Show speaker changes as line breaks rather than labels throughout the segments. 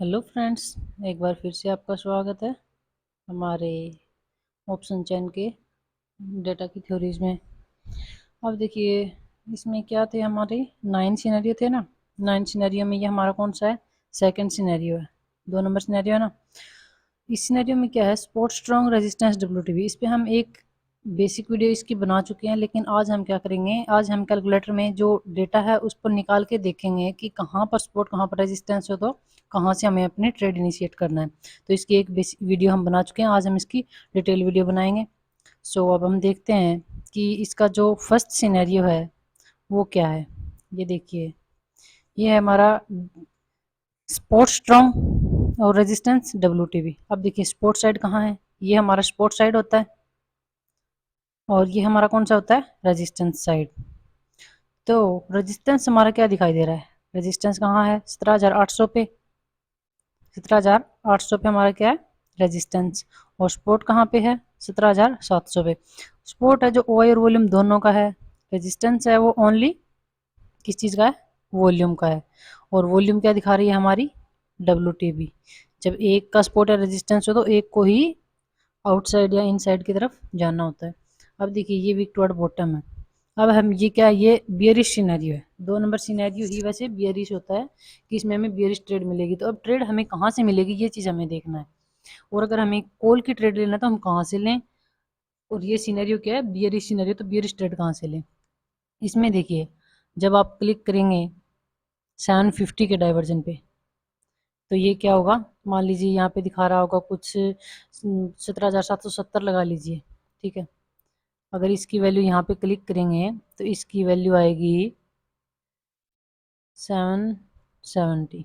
Hello friends, एक बार फिर से आपका स्वागत है हमारे ऑप्शन चेन के डेटा की थ्योरीज में। अब देखिए, इसमें क्या थे, हमारे 9 सिनेरियो थे ना। 9 सिनेरियो में ये हमारा कौन सा है? सेकंड सिनेरियो है, 2 नंबर सिनेरियो है ना। इस सिनेरियो में क्या है? Support strong resistance WTB. इस पे हम एक बेसिक वीडियो इसकी बना चुके हैं, लेकिन आज हम क्या करेंगे, आज हम कैलकुलेटर में जो डेटा है उस पर निकाल के देखेंगे कि कहाँ पर सपोर्ट, कहाँ पर रेजिस्टेंस हो, तो कहाँ से हमें अपने ट्रेड इनिशिएट करना है। तो इसकी एक बेसिक वीडियो हम बना चुके हैं, आज हम इसकी डिटेल वीडियो बनाएंगे। सो अब हम देखते हैं कि इसका जो फर्स्ट सिनेरियो है वो क्या है। ये देखिए, ये है हमारा स्पोर्ट स्ट्रॉन्ग और रेजिस्टेंस डब्ल्यूटीबी। अब देखिए स्पोर्ट साइड कहाँ है, ये हमारा स्पोर्ट साइड होता है और ये हमारा कौन सा होता है? Resistance side. तो रेजिस्टेंस हमारा क्या दिखाई दे रहा है? रेजिस्टेंस कहाँ है? 17,800 पे। 17,800 पे हमारा क्या है? रेजिस्टेंस। और सपोर्ट कहाँ पे है? 17,700 पे। सपोर्ट है जो ओ आई और वॉल्यूम दोनों का है। रेजिस्टेंस है वो ओनली किस चीज़ का है? वॉल्यूम का है। और वॉल्यूम क्या दिखा रही है हमारी? डब्ल्यू। जब एक का सपोर्ट या रेजिस्टेंस हो तो एक को ही आउटसाइड या इनसाइड की तरफ जाना होता है। अब देखिए, ये वीक टुवर्ड बॉटम है। अब हम ये क्या है? ये बियरिश सिनेरियो है। 2 नंबर सिनेरियो ही वैसे बियरिश होता है कि इसमें हमें बियरिश ट्रेड मिलेगी। तो अब ट्रेड हमें कहाँ से मिलेगी, ये चीज़ हमें देखना है। और अगर हमें कॉल की ट्रेड लेना है तो हम कहाँ से लें? और ये सिनेरियो क्या है? Bearish scenario. तो बियरिश ट्रेड कहाँ से लें? इसमें देखिए, जब आप क्लिक करेंगे 750 के डाइवर्जन पे, तो ये क्या होगा? मान लीजिए यहाँ पे दिखा रहा होगा कुछ 17,770 लगा लीजिए, ठीक है। अगर इसकी वैल्यू यहाँ पे क्लिक करेंगे तो इसकी वैल्यू आएगी 770।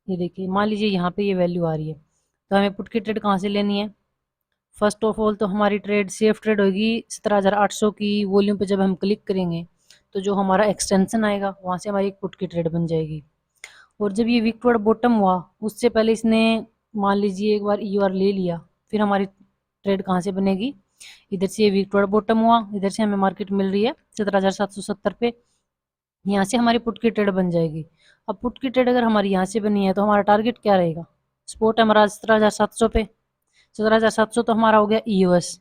ये देखिए, मान लीजिए यहाँ पे ये वैल्यू आ रही है, तो हमें पुट की ट्रेड कहाँ से लेनी है? फर्स्ट ऑफ ऑल तो हमारी ट्रेड सेफ ट्रेड होगी 17,800 की वॉल्यूम पे। जब हम क्लिक करेंगे तो जो हमारा एक्सटेंशन आएगा वहाँ से हमारी एक पुट की ट्रेड बन जाएगी। और जब ये वीक टुवर्ड बॉटम हुआ उससे पहले इसने मान लीजिए एक बार ईयूआर ले लिया, फिर हमारी ट्रेड कहाँ से बनेगी? इधर से ये वीक टुवर्ड बॉटम हुआ, इधर से हमें मार्केट मिल रही है 17,770 पे, यहाँ से हमारी पुट की ट्रेड बन जाएगी। अब पुट की ट्रेड अगर हमारी यहाँ से बनी है तो हमारा टारगेट क्या रहेगा? स्पोर्ट हमारा 17,700 पे। 17,700 तो हमारा हो गया ईओएस।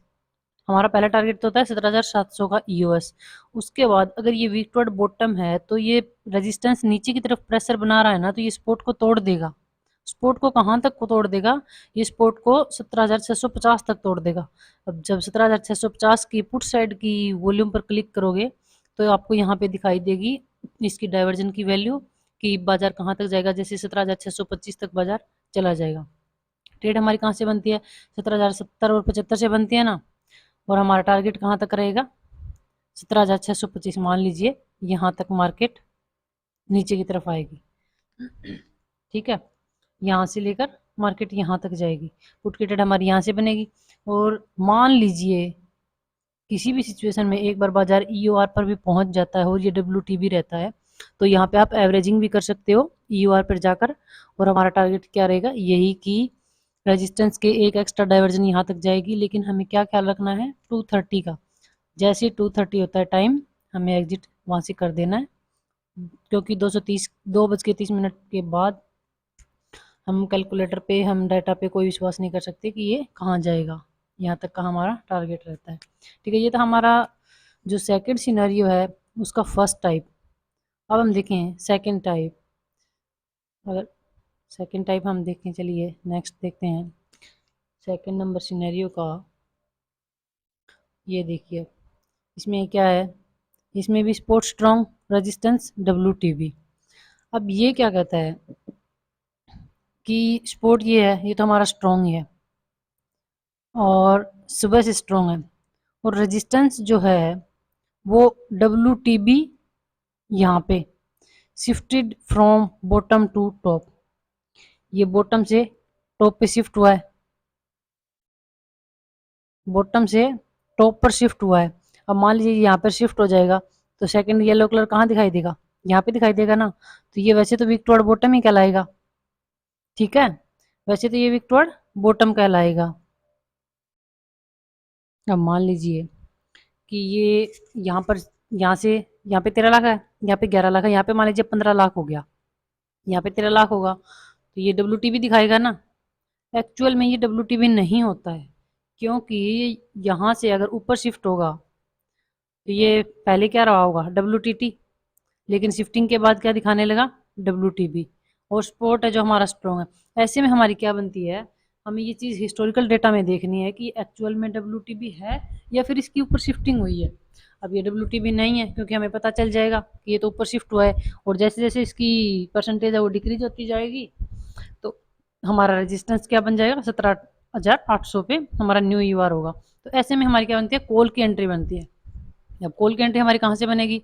हमारा पहला टारगेट तो होता है 17,700 का ईओएस। उसके बाद अगर ये वीक टुवर्ड बॉटम है तो ये रेजिस्टेंस नीचे की तरफ प्रेशर बना रहा है ना, तो ये सपोर्ट को तोड़ देगा। सपोर्ट को कहाँ तक को तोड़ देगा? ये सपोर्ट को 17,650 तक तोड़ देगा। अब जब 17,650 की पुट साइड की वॉल्यूम पर क्लिक करोगे तो आपको यहाँ पे दिखाई देगी इसकी डाइवर्जन की वैल्यू, कि बाजार कहाँ तक जाएगा। जैसे 17,625 तक बाजार चला जाएगा। ट्रेड हमारी कहाँ से बनती है? 17,070 और 75 से बनती है ना। और हमारा टारगेट कहाँ तक रहेगा? 17,625। मान लीजिए यहाँ तक मार्केट नीचे की तरफ आएगी, ठीक है। यहाँ से लेकर मार्केट यहाँ तक जाएगी, पुट की ट्रेड हमारी यहाँ से बनेगी। और मान लीजिए किसी भी सिचुएशन में एक बार बाजार ईओआर पर भी पहुंच जाता है और ये डब्ल्यू भी रहता है, तो यहाँ पे आप एवरेजिंग भी कर सकते हो ईओआर पर जाकर। और हमारा टारगेट क्या रहेगा? यही कि रेजिस्टेंस के एक एक्स्ट्रा डाइवर्जन यहाँ तक जाएगी। लेकिन हमें क्या ख्याल रखना है? 230 का। जैसे ही 230 होता है टाइम, हमें एग्जिट वहाँ से कर देना है, क्योंकि 2:30 के बाद हम कैलकुलेटर पे, हम डाटा पे कोई विश्वास नहीं कर सकते कि ये कहाँ जाएगा। यहाँ तक का हमारा टारगेट रहता है, ठीक है। ये तो हमारा जो सेकंड सिनेरियो है उसका फर्स्ट टाइप। अब हम देखें सेकंड टाइप। अगर सेकंड टाइप हम देखें, चलिए नेक्स्ट देखते हैं सेकंड नंबर सिनेरियो का। ये देखिए, इसमें क्या है? इसमें भी सपोर्ट स्ट्रॉन्ग रेजिस्टेंस डब्ल्यू। अब ये क्या कहता है कि सपोर्ट ये है, ये तो हमारा स्ट्रॉन्ग ही है और सुबह से स्ट्रॉन्ग है। और रेजिस्टेंस जो है वो डब्ल्यू यहाँ पे shifted from bottom to top. ये बॉटम से टॉप पे शिफ्ट हुआ है, बॉटम से टॉप पर शिफ्ट हुआ है। अब मान लीजिए यहाँ पर शिफ्ट हो जाएगा तो सेकंड येलो कलर कहाँ दिखाई देगा? यहाँ पे दिखाई देगा ना। तो ये वैसे तो वीक टुवर्ड बॉटम ही कहलाएगा, ठीक है। वैसे तो ये वीक टुवर्ड बॉटम कहलाएगा। अब मान लीजिए कि ये यहाँ पर, यहाँ से यहाँ पे 13 लाख है, यहाँ पे 11 लाख है, यहाँ पे मान लीजिए 15 लाख हो गया, यहाँ पे 13 लाख होगा। तो ये WTB दिखाएगा ना। एक्चुअल में ये WTB नहीं होता है, क्योंकि यहाँ से अगर ऊपर शिफ्ट होगा तो ये पहले क्या रहा होगा WTT, लेकिन शिफ्टिंग के बाद क्या दिखाने लगा WTB, और स्पोर्ट है जो हमारा स्ट्रॉन्ग है। ऐसे में हमारी क्या बनती है, हमें ये चीज़ हिस्टोरिकल डेटा में देखनी है कि एक्चुअल में WTB है या फिर इसकी ऊपर शिफ्टिंग हुई है। अब ये WTB नहीं है, क्योंकि हमें पता चल जाएगा कि ये तो ऊपर शिफ्ट हुआ है, और जैसे जैसे इसकी परसेंटेज है वो डिक्रीज होती जाएगी, तो हमारा रेजिस्टेंस क्या बन जाएगा 17,800 पे हमारा न्यू UR होगा। तो ऐसे में हमारी क्या बनती है, कॉल की एंट्री बनती है। अब कॉल की एंट्री हमारी कहाँ से बनेगी,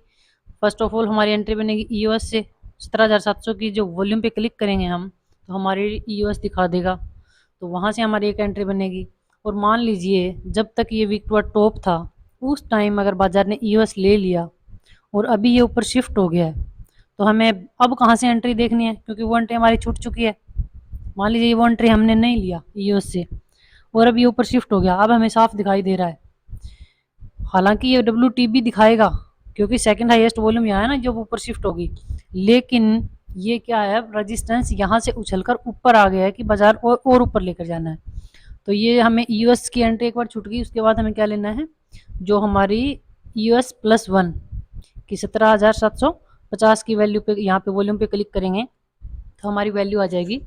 फर्स्ट ऑफ ऑल हमारी एंट्री बनेगी EOS से। 17,700 की जो वॉल्यूम पे क्लिक करेंगे हम, तो हमारी EOS दिखा देगा, तो वहाँ से हमारी एक एंट्री बनेगी। और मान लीजिए जब तक ये वीक टू टॉप था, उस टाइम अगर बाजार ने EOS ले लिया और अभी ये ऊपर शिफ्ट हो गया है, तो हमें अब कहाँ से एंट्री देखनी है, क्योंकि वो एंट्री हमारी छूट चुकी है। मान लीजिए वो एंट्री हमने नहीं लिया EOS से, और अब ये ऊपर शिफ्ट हो गया, अब हमें साफ दिखाई दे रहा है। हालांकि ये WTB दिखाएगा, क्योंकि सेकंड हाईएस्ट वॉल्यूम यहाँ है ना जब ऊपर शिफ्ट होगी, लेकिन ये क्या है, रेजिस्टेंस यहाँ से उछलकर ऊपर आ गया है कि बाजार और ऊपर लेकर जाना है। तो ये हमें EOS की एंट्री एक बार छूट गई, उसके बाद हमें क्या लेना है, जो हमारी EOS+1 की 17,750 की वैल्यू पे, यहाँ पे वॉल्यूम पे क्लिक करेंगे तो हमारी वैल्यू आ जाएगी।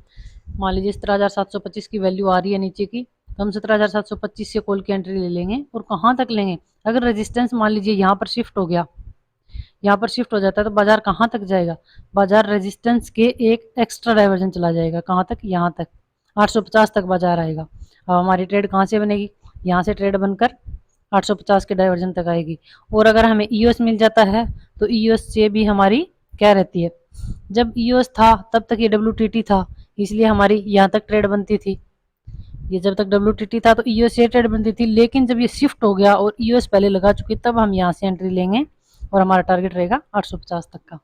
मान लीजिए 17,725 की वैल्यू आ रही है नीचे की, तो हम 17,725 से कॉल की एंट्री ले लेंगे। और कहाँ तक लेंगे, अगर रेजिस्टेंस मान लीजिए यहाँ पर शिफ्ट हो गया, यहाँ पर शिफ्ट हो जाता है, तो बाजार कहाँ तक जाएगा, बाजार रेजिस्टेंस के एक एक्स्ट्रा डाइवर्जन चला जाएगा। कहाँ तक, यहाँ तक 850 तक बाजार आएगा। अब हमारी ट्रेड कहाँ से बनेगी, यहाँ से ट्रेड बनकर 850 के डाइवर्जन तक आएगी। और अगर हमें EOS मिल जाता है तो EOS से भी हमारी क्या रहती है, जब EOS था तब तक ये WTT था, इसलिए हमारी यहाँ तक ट्रेड बनती थी। ये जब तक WTT था तो EOS से ट्रेड बनती थी, लेकिन जब ये शिफ्ट हो गया और EOS पहले लगा चुकी, तब हम यहाँ से एंट्री लेंगे और हमारा टारगेट रहेगा 850 तक का।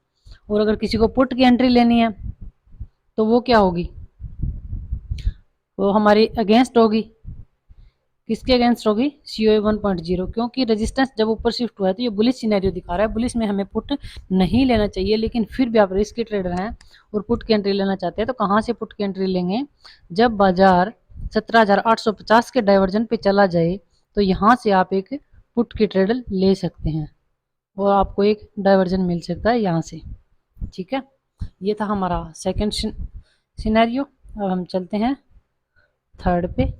और अगर किसी को पुट की एंट्री लेनी है तो वो क्या होगी, वो हमारी अगेंस्ट होगी। किसके अगेंस्ट होगी, COA 1.0, क्योंकि रेजिस्टेंस जब ऊपर शिफ्ट हुआ है तो ये बुलिश सिनेरियो दिखा रहा है। बुलिश में हमें पुट नहीं लेना चाहिए, लेकिन फिर भी आप रिस्की ट्रेडर हैं और पुट की एंट्री लेना चाहते हैं, तो कहाँ से पुट की एंट्री लेंगे, जब बाजार 17,850 के डाइवर्जन पे चला जाए, तो यहाँ से आप एक पुट की ट्रेड ले सकते हैं और आपको एक डाइवर्जन मिल सकता है यहाँ से। ठीक है, ये था हमारा सेकेंड सिनेरियो। अब हम चलते हैं थर्ड पे,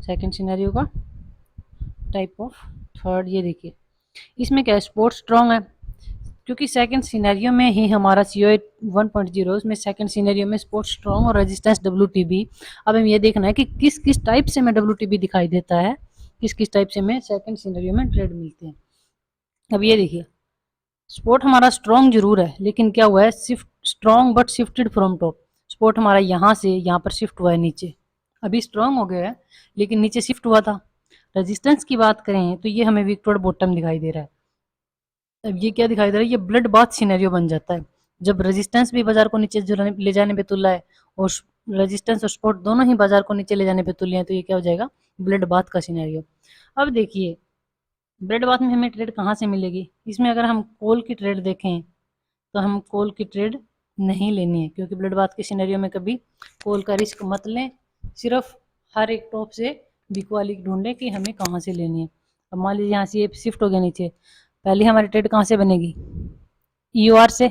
सेकेंड सिनेरियो का टाइप ऑफ थर्ड। ये देखिए इसमें क्या है, स्पोर्ट स्ट्रॉन्ग है, क्योंकि सेकंड सिनेरियो में ही हमारा COA 1.0, उसमें सेकंड सिनेरियो में स्पोर्ट स्ट्रॉन्ग और रेजिस्टेंस WTB। अब हमें ये देखना है कि किस किस टाइप से हमें WTB दिखाई देता है, किस किस टाइप से हमें सेकंड सिनेरियो में ट्रेड मिलते हैं। अब ये देखिए स्पोर्ट हमारा स्ट्रॉन्ग जरूर है, लेकिन क्या हुआ है, shift strong but shifted from top. Sport हमारा यहाँ से यहाँ पर शिफ्ट हुआ है नीचे, अभी स्ट्रॉन्ग हो गया है लेकिन नीचे शिफ्ट हुआ था। रेजिस्टेंस की बात करें तो ये हमें वीक टू बॉटम दिखाई दे रहा है। अब ये क्या दिखाई दे रहा है, ये ब्लड बाथ सिनेरियो बन जाता है, जब रेजिस्टेंस भी बाजार को नीचे ले जाने पे तुला है और रेजिस्टेंस और सपोर्ट दोनों ही बाजार को नीचे ले जाने पे तुले हैं, तो ये क्या हो जाएगा, ब्लड बाथ का सिनेरियो। अब देखिए ब्लड बाथ में हमें ट्रेड कहाँ से मिलेगी, इसमें अगर हम कॉल की ट्रेड देखें तो हम कॉल की ट्रेड नहीं लेनी है, क्योंकि ब्लड बाथ के सिनेरियो में कभी कॉल का रिस्क मत लें। सिर्फ हर एक टॉप से बिक वाली ढूंढें कि हमें कहाँ से लेनी है। अब मान लीजिए यहाँ से ये शिफ्ट हो गया नीचे, पहले हमारी ट्रेड कहाँ से बनेगी, EOR से।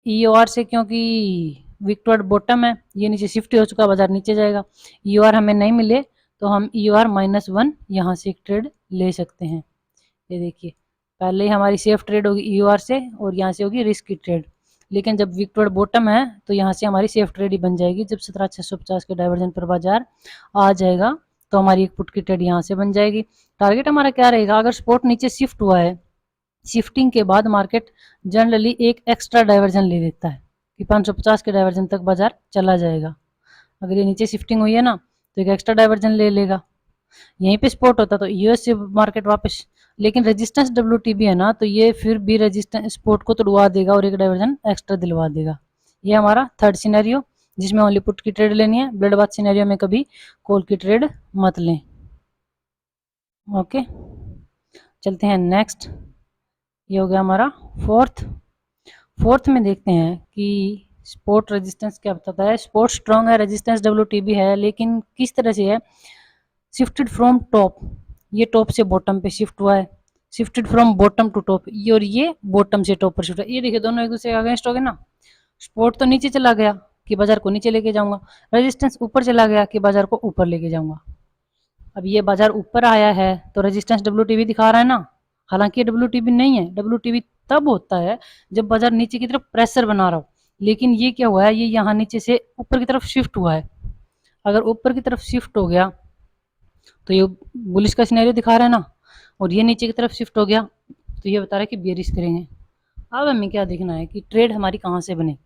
EOR से, क्योंकि विक्टोर बॉटम है, ये नीचे शिफ्ट हो चुका, बाजार नीचे जाएगा। EOR हमें नहीं मिले तो हम EOR-1 यहाँ से एक ट्रेड ले सकते हैं। ये देखिए पहले ही हमारी सेफ ट्रेड होगी EOR से और यहाँ से होगी रिस्क की ट्रेड, लेकिन जब विक्टोर बॉटम है तो यहाँ से हमारी सेफ ट्रेड ही बन जाएगी। जब 17,650 के डाइवर्जन पर बाजार आ जाएगा तो हमारी एक पुट की ट्रेड यहाँ से बन जाएगी। टारगेट हमारा क्या रहेगा, अगर स्पॉट नीचे शिफ्ट हुआ है, शिफ्टिंग के बाद मार्केट जनरली एक एक्स्ट्रा डाइवर्जन ले लेता है कि 550 के डाइवर्जन तक बाजार चला जाएगा। अगर ये नीचे शिफ्टिंग हुई है ना तो एक एक्स्ट्रा डाइवर्जन ले लेगा, यहीं पे स्पॉट होता तो EOS से मार्केट वापस, लेकिन रेजिस्टेंस WTB है ना, तो ये फिर भी रेजिस्टेंस स्पॉट को तोड़वा देगा और एक डाइवर्जन एक्स्ट्रा दिलवा देगा। ये हमारा थर्ड सिनेरियो, जिसमें ओनली पुट की ट्रेड लेनी है। ब्लड बाथ सिनेरियो में कभी कॉल की ट्रेड मत लें। ओके, चलते हैं नेक्स्ट। ये हो गया हमारा फोर्थ। फोर्थ में देखते हैं कि सपोर्ट रेजिस्टेंस क्या बताता है, सपोर्ट स्ट्रॉन्ग है, रेजिस्टेंस WTB है, लेकिन किस तरह से है, शिफ्टेड फ्रॉम टॉप, ये टॉप से बॉटम पे शिफ्ट हुआ है, shifted from bottom to top, ये और ये बॉटम से टॉप पर शिफ्ट है, ये देखिए दोनों एक दूसरे के अगेंस्ट हो गए ना। सपोर्ट तो नीचे चला गया कि बाजार को नीचे लेके जाऊंगा, रेजिस्टेंस ऊपर चला गया कि बाजार को ऊपर लेके जाऊंगा। अब ये बाजार ऊपर आया है तो रेजिस्टेंस WTB दिखा रहा है ना, हालांकि ये WTB नहीं है, WTB तब होता है जब बाजार नीचे की तरफ प्रेशर बना रहा हो, लेकिन ये क्या हुआ है, ये यहाँ नीचे से ऊपर की तरफ शिफ्ट हुआ है। अगर ऊपर की तरफ शिफ्ट हो गया तो ये बुलिश का सिनेरियो दिखा रहा है ना, और ये नीचे की तरफ शिफ्ट हो गया तो ये बता रहा है कि बेरिश करेंगे। अब हमें क्या देखना है कि ट्रेड हमारी कहाँ से बने।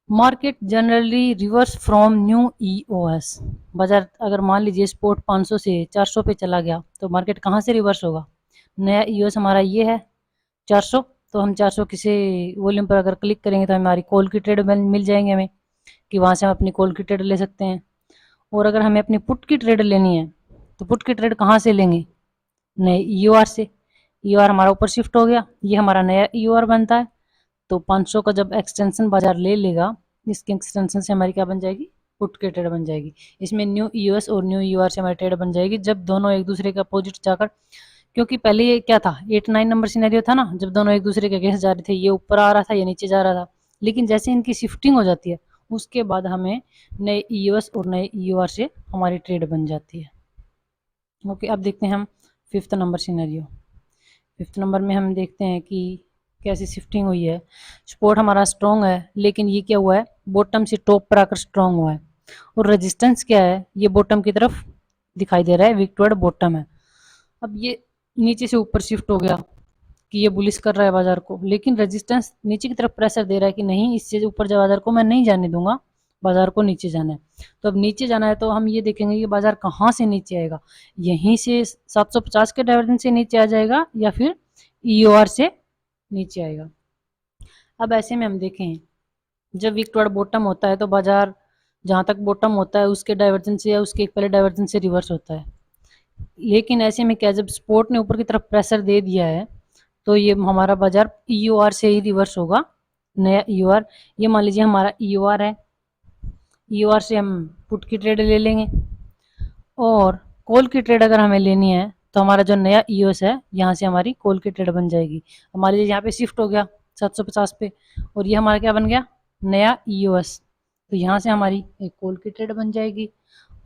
Market generally reverse from new EOS, बाजार अगर मान लीजिए स्पोर्ट 500 से 400 पे चला गया तो मार्केट कहाँ से रिवर्स होगा, नया EOS हमारा ये है 400, तो हम 400 किसी वॉल्यूम पर अगर क्लिक करेंगे तो हमारी कॉल की ट्रेड मिल जाएंगे हमें, कि वहाँ से हम अपनी कॉल की ट्रेड ले सकते हैं। और अगर हमें अपनी पुट की ट्रेड लेनी है तो पुट की ट्रेड कहाँ से लेंगे, नए EOR से। EOR हमारा ऊपर शिफ्ट हो गया, ये हमारा नया EOR बनता है, तो 500 का जब एक्सटेंशन बाजार ले लेगा, इसके एक्सटेंशन से हमारी क्या बन जाएगी, पुट की ट्रेड बन जाएगी। इसमें न्यू EOS और न्यू EOR से हमारी ट्रेड बन जाएगी जब दोनों एक दूसरे के अपोजिट जाकर, क्योंकि पहले ये क्या था 8-9 नंबर सिनेरियो था ना, जब दोनों एक दूसरे के अगेंस्ट जा रहे थे, ये ऊपर आ रहा था ये नीचे जा रहा था, लेकिन जैसे इनकी शिफ्टिंग हो जाती है उसके बाद हमें नए EOS और नए EOR से हमारी ट्रेड बन जाती है। ओके, अब देखते हैं हम 5th number scenario. 5th number में हम देखते हैं कि कैसी शिफ्टिंग हुई है। सपोर्ट हमारा स्ट्रॉन्ग है, लेकिन ये क्या हुआ है, बॉटम से टॉप पर आकर स्ट्रॉन्ग हुआ है, और रेजिस्टेंस क्या है, ये बॉटम की तरफ दिखाई दे रहा है, वीक टुवर्ड बॉटम है। अब ये नीचे से ऊपर शिफ्ट हो गया कि ये बुलिश कर रहा है बाजार को, लेकिन रेजिस्टेंस नीचे की तरफ प्रेशर दे रहा है कि नहीं, इससे ऊपर जो बाजार को मैं नहीं जाने दूंगा, बाजार को नीचे जाना है। तो अब नीचे जाना है तो हम ये देखेंगे कि बाजार कहाँ से नीचे आएगा, यहीं से 750 के डाइवर्जेंस से नीचे आ जाएगा या फिर EOR से नीचे आएगा। अब ऐसे में हम देखें, जब वीक टुवर्ड बॉटम होता है तो बाजार जहाँ तक बॉटम होता है उसके डाइवर्जेंस से या उसके एक पहले डाइवर्जेंस से रिवर्स होता है, लेकिन ऐसे में क्या, जब सपोर्ट ने ऊपर की तरफ प्रेशर दे दिया है तो ये हमारा बाजार EOR से ही रिवर्स होगा, नया EOR। ये मान लीजिए हमारा EOR है, EOR से हम पुट की ट्रेड ले लेंगे, और कॉल की ट्रेड अगर हमें लेनी है तो हमारा जो नया EOS है यहाँ से हमारी कॉल की ट्रेड बन जाएगी। हमारे लिए यहाँ पे शिफ्ट हो गया 750 पे, और ये हमारा क्या बन गया, नया EOS, तो यहाँ से हमारी एक कॉल की ट्रेड बन जाएगी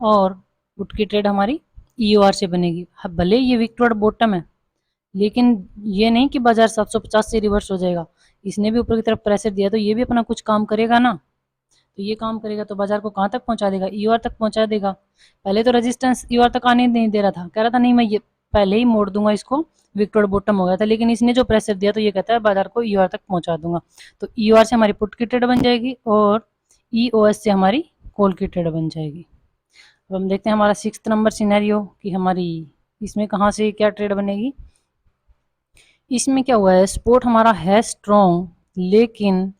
और पुट की ट्रेड हमारी EOR से बनेगी। भले ये वीक टुवर्ड बॉटम है, लेकिन ये नहीं कि बाजार 750 से रिवर्स हो जाएगा, इसने भी ऊपर की तरफ प्रेशर दिया तो ये भी अपना कुछ काम करेगा ना, तो ये काम करेगा तो बाजार को कहाँ तक पहुंचा देगा, EOR तक पहुंचा देगा। पहले तो रेजिस्टेंस EOR तक आने नहीं दे रहा था, कह रहा था नहीं मैं ये पहले ही मोड़ दूंगा इसको, वीक टुवर्ड बॉटम हो गया था, लेकिन इसने जो प्रेशर दिया तो ये कहता है बाजार को EOR तक पहुंचा दूंगा, तो EOR से हमारी पुट की ट्रेड बन जाएगी और EOS से हमारी कॉल की ट्रेड बन जाएगी। अब हम देखते हैं हमारा 6th नंबर सिनेरियो कि हमारी इसमें कहाँ से क्या ट्रेड बनेगी। इसमें क्या हुआ है, सपोर्ट हमारा है स्ट्रॉन्ग, लेकिन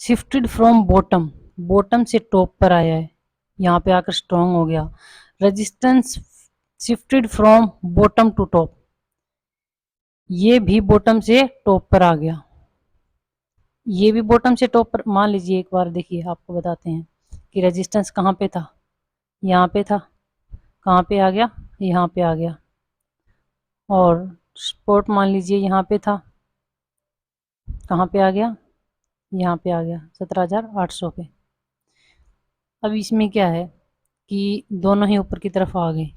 शिफ्टेड फ्रॉम बॉटम, बॉटम से टॉप पर आया है, यहाँ पे आकर स्ट्रॉन्ग हो गया। Resistance shifted from bottom to top, ये भी बॉटम से टॉप पर आ गया, ये भी बॉटम से टॉप पर। मान लीजिए एक बार देखिए आपको बताते हैं कि रेजिस्टेंस कहाँ पे था, यहाँ पे था, कहाँ पे आ गया, यहाँ पे आ गया, और सपोर्ट मान लीजिए यहाँ पे था, कहाँ पे आ गया, यहाँ पे आ गया 17,800 पे। अब इसमें क्या है कि दोनों ही ऊपर की तरफ आ गए।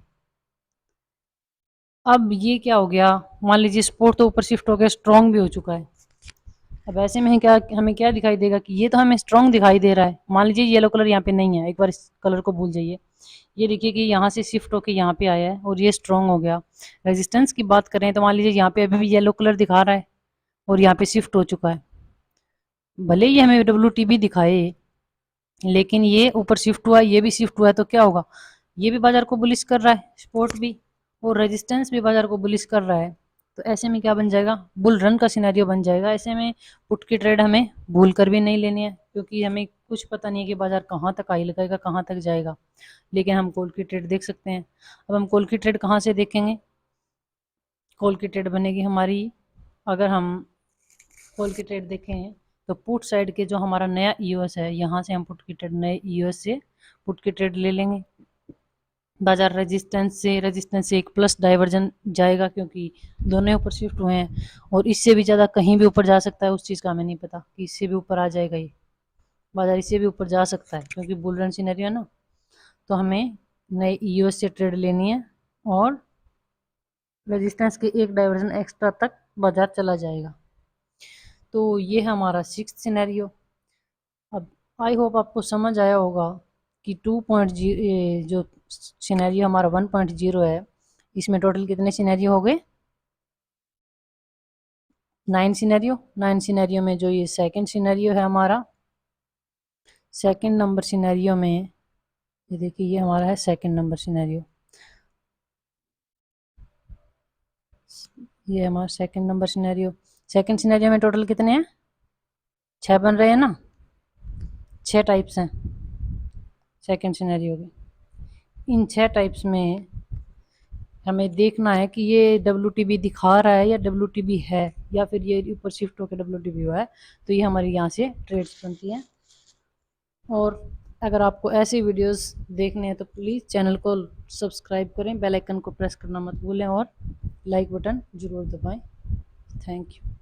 अब ये क्या हो गया, मान लीजिए सपोर्ट तो ऊपर शिफ्ट हो गया, स्ट्रॉन्ग भी हो चुका है। अब ऐसे में क्या, हमें क्या दिखाई देगा कि ये तो हमें स्ट्रॉन्ग दिखाई दे रहा है, मान लीजिए येलो कलर यहाँ पे नहीं है, एक बार इस कलर को भूल जाइए, ये देखिए कि यहाँ से शिफ्ट होकर यहाँ पे आया है और ये स्ट्रॉन्ग हो गया। रेजिस्टेंस की बात करें तो मान लीजिए यहाँ पे अभी भी येलो कलर दिखा रहा है और यहाँ पे शिफ्ट हो चुका है, भले ही हमें WTB दिखाए लेकिन ये ऊपर शिफ्ट हुआ है, ये भी शिफ्ट हुआ है, तो क्या होगा, ये भी बाजार को बुलिश कर रहा है, सपोर्ट भी और रेजिस्टेंस भी बाजार को बुलिश कर रहा है, तो ऐसे में क्या बन जाएगा, बुल रन का सिनेरियो बन जाएगा। ऐसे में पुट की ट्रेड हमें भूल कर भी नहीं लेनी है, क्योंकि हमें कुछ पता नहीं है कि बाजार कहाँ तक आई लगाएगा, कहाँ तक जाएगा, लेकिन हम कॉल की ट्रेड देख सकते हैं। अब हम कॉल की ट्रेड कहाँ से देखेंगे, कॉल की ट्रेड बनेगी हमारी, अगर हम कॉल की ट्रेड देखें तो पुट साइड के जो हमारा नया ईओएस है, यहाँ से हम पुट की ट्रेड नए ईओएस से पुट की ट्रेड ले लेंगे। बाजार रेजिस्टेंस से एक प्लस डाइवर्जन जाएगा, क्योंकि दोनों ऊपर शिफ्ट हुए हैं, और इससे भी ज़्यादा कहीं भी ऊपर जा सकता है, उस चीज़ का हमें नहीं पता कि इससे भी ऊपर आ जाएगा ये बाजार, इससे भी ऊपर जा सकता है क्योंकि बुल रन सिनेरियो है ना। तो हमें नए ईओएस से ट्रेड लेनी है और रेजिस्टेंस के एक डाइवर्जन एक्स्ट्रा तक बाजार चला जाएगा। तो ये है हमारा 6th सिनेरियो। अब आई होप आपको समझ आया होगा कि 2.0 जो सिनेरियो हमारा 1.0 है, इसमें टोटल कितने सिनेरियो हो गए? 9 सिनेरियो में जो ये सेकंड सिनेरियो है हमारा, सेकंड नंबर सिनेरियो में ये देखिए, ये हमारा है सेकंड नंबर सिनेरियो। ये हमारा second number scenario. Second scenario में टोटल कितने हैं? 6 बन रहे हैं ना, 6 टाइप्स हैं सेकंड सिनेरियो के। इन 6 टाइप्स में हमें देखना है कि ये WTB दिखा रहा है या WTB है, या फिर ये ऊपर शिफ्ट होकर WTB हुआ है। तो ये हमारी यहाँ से ट्रेड्स बनती हैं। और अगर आपको ऐसी वीडियोस देखने हैं तो प्लीज़ चैनल को सब्सक्राइब करें, बेल आइकन को प्रेस करना मत भूलें और लाइक बटन ज़रूर दबाएं। Thank you.